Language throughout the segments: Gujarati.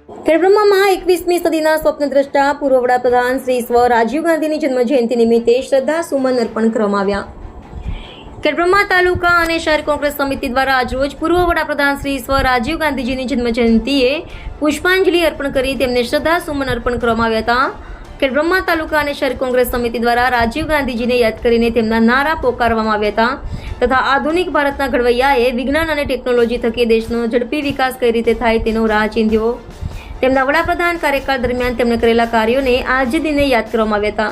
ખેડબ્રહ્મામાં 21મી સદીના સ્વપ્નદ્રષ્ટા પૂર્વ વડાપ્રધાન શ્રી સ્વ રાજીવ ગાંધીની જન્મજયંતિ નિમિત્તે શ્રદ્ધા સુમન અર્પણ કરવામાં આવ્યા. ખેડબ્રહ્મા તાલુકા અને શહેર કોંગ્રેસ સમિતિ દ્વારા આજરોજ પૂર્વ વડાપ્રધાન શ્રી સ્વ રાજીવ ગાંધીજીની જન્મજયંતિએ પુષ્પાંજલિ અર્પણ કરી તેમને શ્રદ્ધા સુમન અર્પણ કરવામાં આવ્યા હતા. ખેડબ્રહ્મા તાલુકા અને શહેર કોંગ્રેસ સમિતિ દ્વારા રાજીવ ગાંધીજીને યાદ કરીને તેમના નારા પોકારવામાં આવ્યા હતા તથા આધુનિક ભારતના ઘડવૈયાએ વિજ્ઞાન અને ટેકનોલોજી થકી દેશનો ઝડપી વિકાસ કઈ રીતે થાય તેનો રાહ ચીંધ્યો. તેમના વડાપ્રધાન કાર્યકાળ દરમિયાન તેમણે કરેલા કાર્યોને આજે દિને યાદ કરવામાં આવ્યા હતા.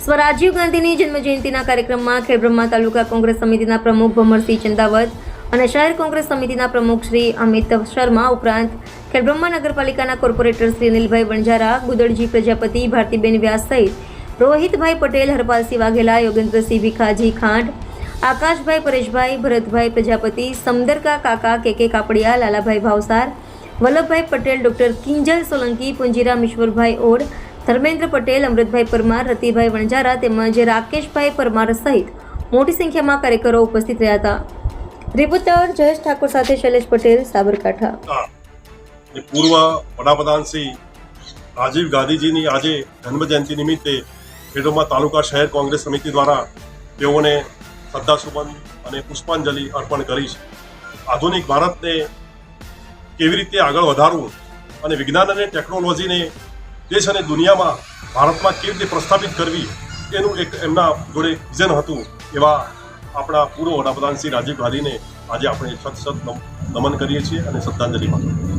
સ્વ રાજીવ ગાંધીની જન્મજયંતિના કાર્યક્રમમાં ખેડબ્રહ્મા તાલુકા કોંગ્રેસ સમિતિના પ્રમુખ ભમરસિંહ ચંદાવત અને શહેર કોંગ્રેસ સમિતિના પ્રમુખ શ્રી અમિત શર્મા ઉપરાંત ખેડબ્રહ્મા નગરપાલિકાના કોર્પોરેટર શ્રી અનિલભાઈ વણઝારા, ગુદળજી પ્રજાપતિ, ભારતીબેન વ્યાસ સહિત રોહિતભાઈ પટેલ, હરપાલસિંહ વાઘેલા, યોગેન્દ્રસિંહ ભીખાજી ખાંડ, આકાશભાઈ પરેશભાઈ, ભરતભાઈ પ્રજાપતિ, સમદરકા કાકા, કે કાપડિયા, લાલાભાઈ ભાવસાર, વલ્લભભાઈ પટેલ, ડોક્ટર કિંજલ સોલંકી, પુંજીરામ ઈશ્વરભાઈ ઓડ, ધર્મેન્દ્ર પટેલ, અમૃતભાઈ પરમાર, રતિભાઈ વણઝારા તેમજ રાકેશભાઈ પરમાર સહિત મોટી સંખ્યામાં કાર્યકરો ઉપસ્થિત રહ્યા હતા. રિપોર્ટર જયેશ ઠાકોર સાથે શૈલેષ પટેલ, સાબરકાંઠા. પૂર્વ વડાપ્રધાન શ્રી રાજીવ ગાંધીજીની આજે જન્મજયંતિ નિમિત્તે ખેડબ્રહ્મા તાલુકા શહેર કોંગ્રેસ સમિતિ દ્વારા તેઓને શ્રદ્ધાસુમન અને પુષ્પાંજલિ અર્પણ કરી છે. આધુનિક ભારતને કેવી રીતે આગળ વધારવું અને વિજ્ઞાન અને ટેકનોલોજીને દેશ અને દુનિયામાં ભારતમાં કેવી રીતે પ્રસ્થાપિત કરવી એનું એક એમના જોડે વિઝન હતું. એવા આપણા પૂર્વ વડાપ્રધાન શ્રી રાજીવ ગાંધીને આજે આપણે સત નમન કરીએ છીએ અને શ્રદ્ધાંજલિ પાઠવીએ છીએ.